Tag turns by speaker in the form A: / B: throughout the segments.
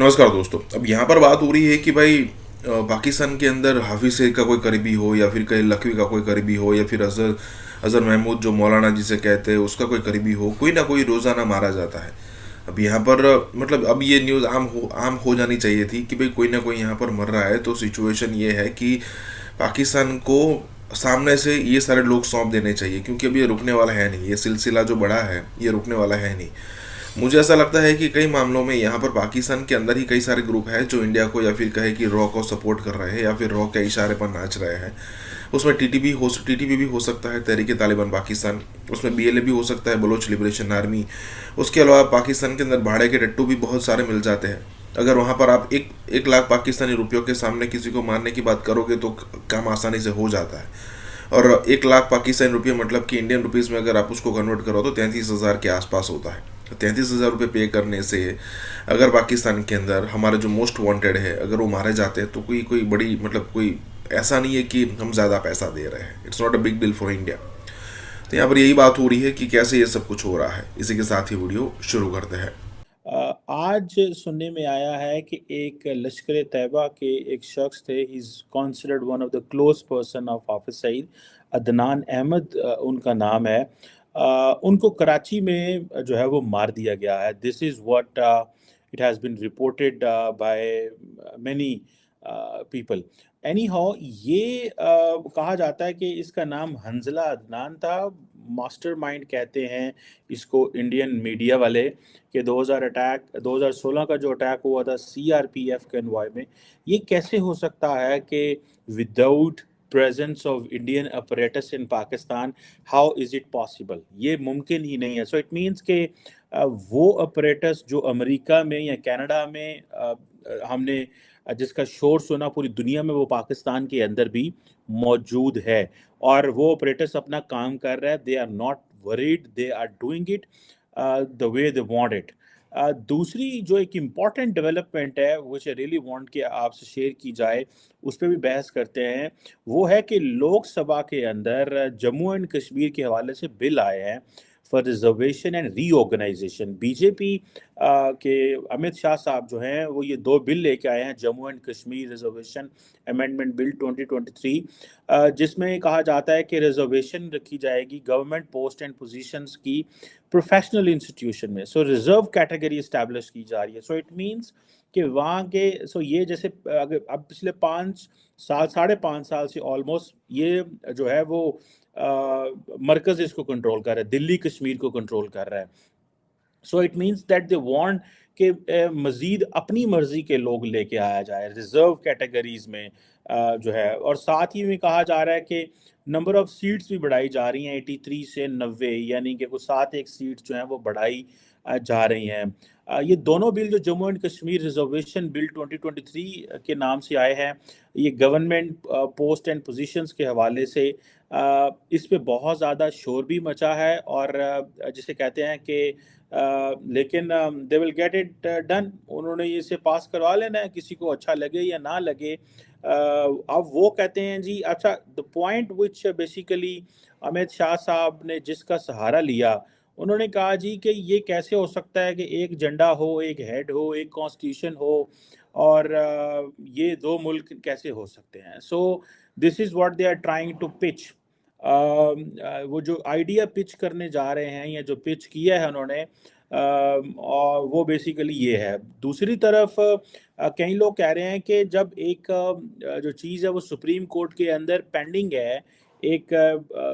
A: नमस्कार दोस्तों। अब यहाँ पर बात हो रही है कि भाई पाकिस्तान के अंदर हाफिज सईद का कोई करीबी हो, या फिर कहीं लखवी का कोई करीबी हो, या फिर अजहर अजहर महमूद जो मौलाना जिसे कहते हैं उसका कोई करीबी हो, कोई ना कोई रोज़ाना मारा जाता है। अब यहाँ पर मतलब अब ये न्यूज़ आम हो जानी चाहिए थी कि भाई कोई ना कोई यहाँ पर मर रहा है। तो सिचुएशन ये है कि पाकिस्तान को सामने से ये सारे लोग सौंप देने चाहिए, क्योंकि अब ये रुकने वाला है नहीं। ये सिलसिला जो बड़ा है ये रुकने वाला है नहीं। मुझे ऐसा लगता है कि कई मामलों में यहाँ पर पाकिस्तान के अंदर ही कई सारे ग्रुप हैं जो इंडिया को या फिर कहे कि रॉ को सपोर्ट कर रहे हैं, या फिर रॉ के इशारे पर नाच रहे हैं। उसमें टीटीपी भी हो सकता है, तहरीक तालिबान पाकिस्तान। उसमें बीएलए भी हो सकता है, बलोच लिबरेशन आर्मी। उसके अलावा पाकिस्तान के अंदर भाड़े के टट्टू भी बहुत सारे मिल जाते हैं। अगर वहाँ पर आप एक लाख पाकिस्तानी रुपयों के सामने किसी को मारने की बात करोगे तो काम आसानी से हो जाता है। और 1 लाख पाकिस्तानी रुपये मतलब कि इंडियन रुपीज़ में अगर आप उसको कन्वर्ट करो तो 33,000 के आसपास होता है। 33,000 रुपये पे करने से अगर पाकिस्तान के अंदर हमारे जो मोस्ट वांटेड है अगर वो मारे जाते हैं तो कोई कोई बड़ी मतलब कोई ऐसा नहीं है कि हम ज़्यादा पैसा दे रहे हैं। It's not a big deal for India. तो यहाँ पर यही बात हो रही है कि कैसे ये सब कुछ हो रहा है। इसी के साथ ही वीडियो शुरू करते हैं।
B: आज सुनने में आया है कि एक लश्कर तैयबा के एक शख्स थे, he is considered one of the close person of Hafiz Saeed. Adnan Ahmed उनका नाम है। उनको कराची में जो है वो मार दिया गया है। This is what it has been reported by many people. Anyhow, ये कहा जाता है कि इसका नाम हंजला अदनान था। मास्टरमाइंड कहते हैं इसको इंडियन मीडिया वाले। कि 2016 का जो अटैक हुआ था सीआरपीएफ के एनवॉय में, ये कैसे हो सकता है कि without presence of Indian apparatus in Pakistan, how is it possible? ये मुमकिन ही नहीं है। सो इट मीन्स के वो अपरेटस जो अमेरिका में या कनाडा में हमने जिसका शोर सुना पूरी दुनिया में, वो पाकिस्तान के अंदर भी मौजूद है। और वो ऑपरेटर्स अपना काम कर रहे हैं। They are not worried, they are doing it the way they want it. दूसरी जो एक इम्पॉर्टेंट डेवलपमेंट है विच आई रियली वांट कि आपसे शेयर की जाए, उस पर भी बहस करते हैं। वो है कि लोकसभा के अंदर जम्मू एंड कश्मीर के हवाले से बिल आए हैं for reservation and reorganisation. BJP के अमित शाह साहब जो हैं वो ये दो बिल लेके आए हैं, Jammu and Kashmir reservation amendment bill 2023, जिसमें कहा जाता है कि रिजर्वेशन रखी जाएगी गवर्नमेंट पोस्ट एंड पोजीशंस की प्रोफेशनल इंस्टीट्यूशन में। सो रिजर्व कैटेगरी इस्टेब्लिश की जा रही है। सो इट मीन्स कि वहाँ के ये जैसे अगर अब पिछले 5 साल 5.5 साल से ऑलमोस्ट ये जो है वो मरकज इसको कंट्रोल कर रहा है, दिल्ली कश्मीर को कंट्रोल कर रहा है। So it means that they want कि मजीद अपनी मर्जी के लोग लेके आया जाए रिजर्व कैटेगरीज में जो है। और साथ ही में कहा जा रहा है कि नंबर ऑफ सीट्स भी बढ़ाई जा रही हैं 83 से 90, यानी कि कुछ 7 सीट्स जो हैं वो बढ़ाई जा रही हैं। ये दोनों बिल जो Jammu and Kashmir reservation bill 2023 के नाम से आए हैं, ये गवर्नमेंट पोस्ट एंड पोजीशंस के हवाले से इस पे बहुत ज़्यादा शोर भी मचा है। और जिसे कहते हैं कि लेकिन they will get it done. उन्होंने इसे पास करवा लेना है, किसी को अच्छा लगे या ना लगे। अब वो कहते हैं जी, अच्छा, the point which basically Amit Shah साहब ने जिसका सहारा लिया, उन्होंने कहा जी कि ये कैसे हो सकता है कि एक झंडा हो, एक हेड हो, एक कॉन्स्टिट्यूशन हो, और ये दो मुल्क कैसे हो सकते हैं? So this is what they are trying to pitch. वो जो आइडिया पिच करने जा रहे हैं या जो पिच किया है उन्होंने, और वो बेसिकली ये है। दूसरी तरफ कई लोग कह रहे हैं कि जब एक जो चीज़ है वो सुप्रीम कोर्ट के अंदर पेंडिंग है, एक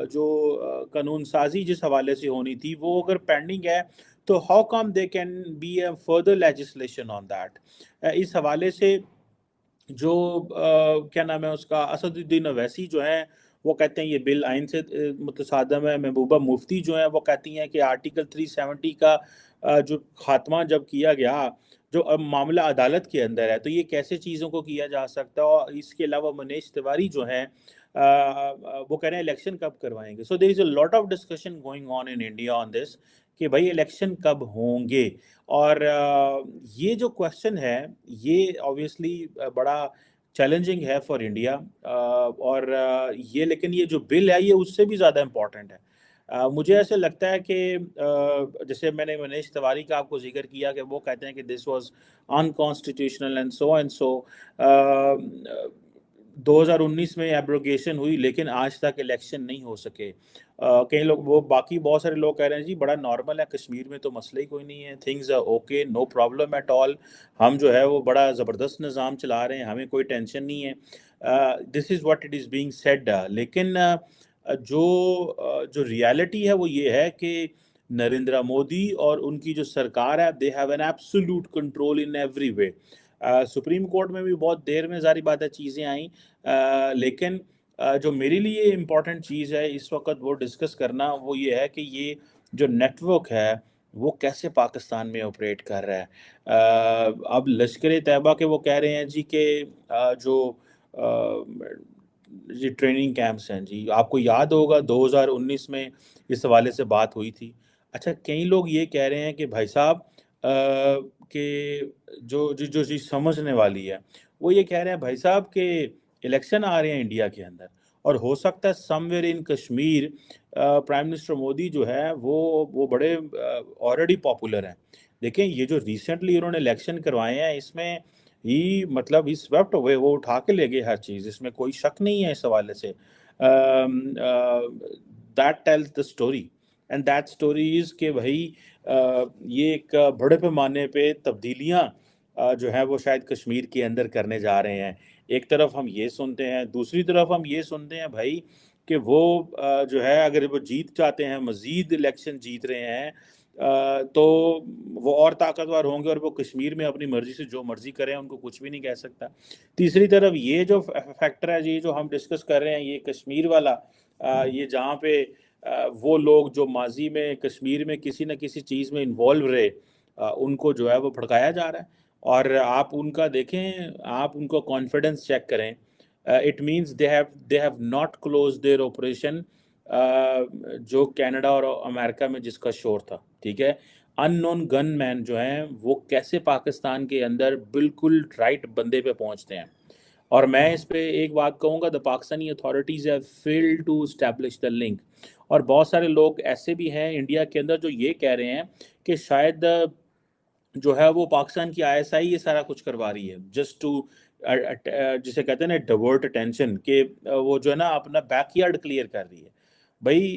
B: जो कानून साजी जिस हवाले से होनी थी वो अगर पेंडिंग है, तो how come they can be a further legislation on that. इस हवाले से जो क्या नाम है उसका, असदुद्दीन अवैसी जो है, वो कहते हैं ये बिल आइन से मुतसादम है। महबूबा मुफ्ती जो है वो कहती हैं कि आर्टिकल 370 का जो खात्मा जब किया गया, जो अब मामला अदालत के अंदर है, तो ये कैसे चीज़ों को किया जा सकता है। और इसके अलावा मनीष तिवारी जो हैं वो कह रहे हैं इलेक्शन कब करवाएंगे। So there is a lot of discussion going on in India on this कि भाई इलेक्शन कब होंगे। और ये जो क्वेश्चन है ये ऑब्वियसली बड़ा चैलेंजिंग है फॉर इंडिया। और ये लेकिन ये जो बिल है ये उससे भी ज़्यादा इम्पॉर्टेंट है। مجھے ایسے لگتا ہے کہ جیسے میں نے منیش تیواری کا آپ کو ذکر کیا کہ وہ کہتے ہیں کہ this was unconstitutional and so 2019 میں ایبروگیشن ہوئی لیکن آج تک الیکشن نہیں ہو سکے. کئی لوگ وہ باقی بہت سارے لوگ کہہ رہے ہیں جی بڑا نارمل ہے کشمیر میں تو مسئلہ ہی کوئی نہیں ہے, things are okay, no problem at all, ہم جو ہے وہ بڑا زبردست نظام چلا رہے ہیں, ہمیں کوئی ٹینشن نہیں ہے. This is what it is being said. لیکن جو ریالٹی ہے وہ یہ ہے کہ نریندر مودی اور ان کی جو سرکار ہے they have an absolute control in every way. Supreme court میں بھی بہت دیر میں ظاہری بات ہے چیزیں آئیں, لیکن جو میرے لیے امپورٹنٹ چیز ہے اس وقت وہ ڈسکس کرنا وہ یہ ہے کہ یہ جو نیٹ ورک ہے وہ کیسے پاکستان میں آپریٹ کر رہا ہے. اب لشکر طیبہ کے وہ کہہ رہے ہیں جی کہ جو جی ٹریننگ کیمپس ہیں, جی آپ کو یاد ہوگا 2019 میں اس حوالے سے بات ہوئی تھی. اچھا کئی لوگ یہ کہہ رہے ہیں کہ بھائی صاحب کہ جو چیز سمجھنے والی ہے وہ یہ کہہ رہے ہیں بھائی صاحب کہ الیکشن آ رہے ہیں انڈیا کے اندر اور ہو سکتا ہے somewhere in Kashmir prime minister Modi جو ہے وہ بڑے آلریڈی پاپولر ہیں. دیکھیں یہ جو ریسنٹلی انہوں نے الیکشن کروائے ہیں اس میں ہی مطلب ہی سویپٹ ہوئے, وہ اٹھا کے لے گئے ہر چیز, اس میں کوئی شک نہیں ہے اس حوالے سے. That tells the story and that story is کہ بھائی یہ ایک بڑے پیمانے پہ تبدیلیاں جو ہیں وہ شاید کشمیر کے اندر کرنے جا رہے ہیں. ایک طرف ہم یہ سنتے ہیں, دوسری طرف ہم یہ سنتے ہیں بھائی کہ وہ جو ہے اگر وہ جیت چاہتے ہیں, مزید الیکشن جیت رہے ہیں تو وہ اور طاقتور ہوں گے اور وہ کشمیر میں اپنی مرضی سے جو مرضی کریں ان کو کچھ بھی نہیں کہہ سکتا. تیسری طرف یہ جو فیکٹر ہے جی جو ہم ڈسکس کر رہے ہیں یہ کشمیر والا, یہ جہاں پہ وہ لوگ جو ماضی میں کشمیر میں کسی نہ کسی چیز میں انوالو رہے ان کو جو ہے وہ بھڑکایا جا رہا ہے. اور آپ ان کا دیکھیں, آپ ان کو کانفیڈنس چیک کریں, it means they have not close their operation جو کینیڈا اور امریکہ میں جس کا شور تھا, ٹھیک ہے. ان نون گن مین جو ہیں وہ کیسے پاکستان کے اندر بالکل رائٹ بندے پہ پہنچتے ہیں. اور میں اس پہ ایک بات کہوں گا, the Pakistani authorities have failed to establish the link. اور بہت سارے لوگ ایسے بھی ہیں انڈیا کے اندر جو یہ کہہ رہے ہیں کہ شاید جو ہے وہ پاکستان کی ISI یہ سارا کچھ کروا رہی ہے جسٹ ٹو جسے کہتے ہیں نا ڈیورٹ اٹینشن, کہ وہ جو ہے نا اپنا بیک یارڈ کلیئر کر رہی ہے. بھائی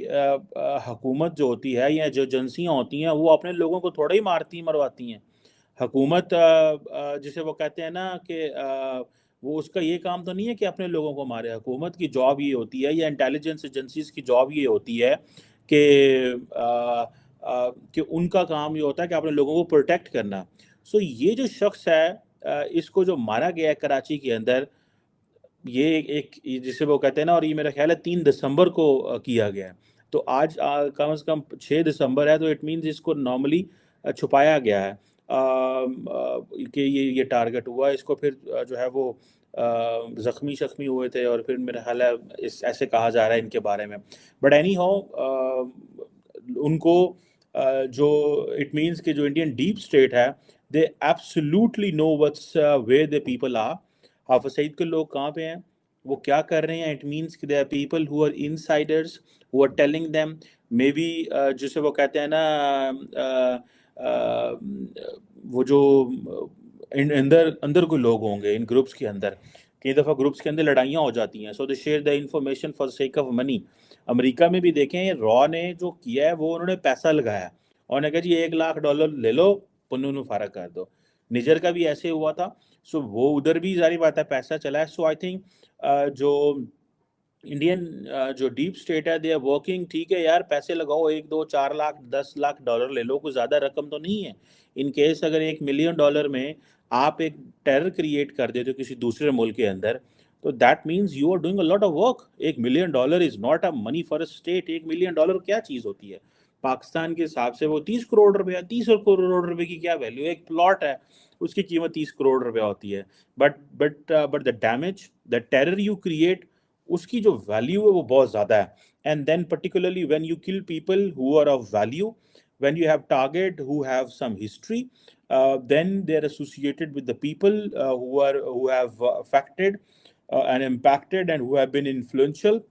B: حکومت جو ہوتی ہے یا جو ایجنسیاں ہوتی ہیں وہ اپنے لوگوں کو تھوڑا ہی مرواتی ہیں. حکومت جسے وہ کہتے ہیں نا کہ وہ اس کا یہ کام تو نہیں ہے کہ اپنے لوگوں کو مارے. حکومت کی جاب یہ ہوتی ہے یا انٹیلیجنس ایجنسیز کی جاب یہ ہوتی ہے کہ ان کا کام یہ ہوتا ہے کہ اپنے لوگوں کو پروٹیکٹ کرنا. سو یہ جو شخص ہے اس کو جو مارا گیا ہے کراچی کے اندر, یہ ایک جسے وہ کہتے ہیں نا, اور یہ میرا خیال ہے 3 دسمبر کو کیا گیا ہے. تو آج کم از کم 6 دسمبر ہے, تو اٹ مینز اس کو نارملی چھپایا گیا ہے کہ یہ ٹارگٹ ہوا. اس کو پھر جو ہے وہ زخمی ہوئے تھے اور پھر میرا خیال ہے ایسے کہا جا رہا ہے ان کے بارے میں. بٹ اینی ہاؤ ان کو جو اٹ مینس کہ جو انڈین ڈیپ اسٹیٹ ہے they absolutely know what's where they people are. Hafiz Saeed کے لوگ کہاں پہ ہیں, وہ کیا کر رہے ہیں. اٹ مینس کہ they are people who are insiders who are telling them maybe جسے وہ کہتے ہیں نا وہ جو اندر کوئی لوگ ہوں گے ان گروپس کے اندر. کئی دفعہ گروپس کے اندر لڑائیاں ہو جاتی ہیں, so they share the information for sake of money. امریکہ میں بھی دیکھیں را نے جو کیا ہے وہ انہوں نے پیسہ لگایا اور نے کہا جی $1,00,000 لے لو, پنو فارغ کر دو. نجر کا بھی ایسے ہوا تھا. سو وہ ادھر بھی ظاہری بات ہے پیسہ چلا ہے. سو آئی تھنک جو انڈین جو ڈیپ اسٹیٹ ہے دے آر ورکنگ, ٹھیک ہے یار پیسے لگاؤ 1 2 4 لاکھ $10,00,000 لے لو, کوئی زیادہ رقم تو نہیں ہے. ان کیس اگر $1,000,000 میں آپ ایک ٹیرر کریٹ کر دیتے ہو کسی دوسرے ملک کے اندر, تو that means you are doing a lot of work. $1,000,000 is not a money for a state. $1,000,000 کیا چیز ہوتی ہے پاکستان کے حساب سے؟ وہ 30 کروڑ روپے, 30 کروڑ روپے کی کیا ویلیو ہے؟ ایک پلاٹ ہے اس کی قیمت 30 کروڑ روپے ہوتی ہے. But the damage, the terror you create, اس کی جو ویلیو ہے وہ بہت زیادہ ہے. And then particularly when you kill people who are of value, when you have target who have some history, then they are associated with the people who have affected and impacted and who have been influential.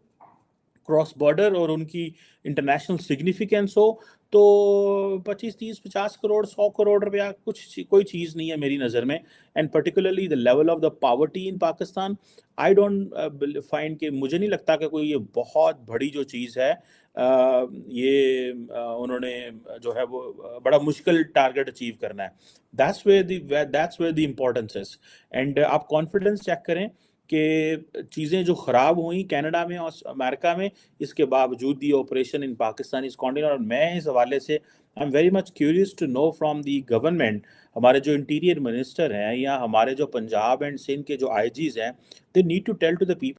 B: Cross border और उनकी international significance हो, तो 25, 30, 50 करोड़, 100 करोड़ रुपया कोई चीज़ नहीं है मेरी नज़र में। And particularly the level of the poverty in Pakistan, I don't find कि, मुझे नहीं लगता कि कोई ये बहुत बड़ी जो चीज़ है, ये उन्होंने जो है वो बड़ा मुश्किल टारगेट अचीव करना है। That's where the importance is. And आप कॉन्फिडेंस चेक करें कि चीज़ें जो ख़राब हुई कनाडा में और अमेरिका में, इसके बावजूद the operation in Pakistan is continue. और मैं इस हवाले से I am very much curious to know from the government, हमारे जो इंटीरियर मिनिस्टर हैं या हमारे जो पंजाब एंड सिंध के जो आईजीज़ हैं, they need to tell to the people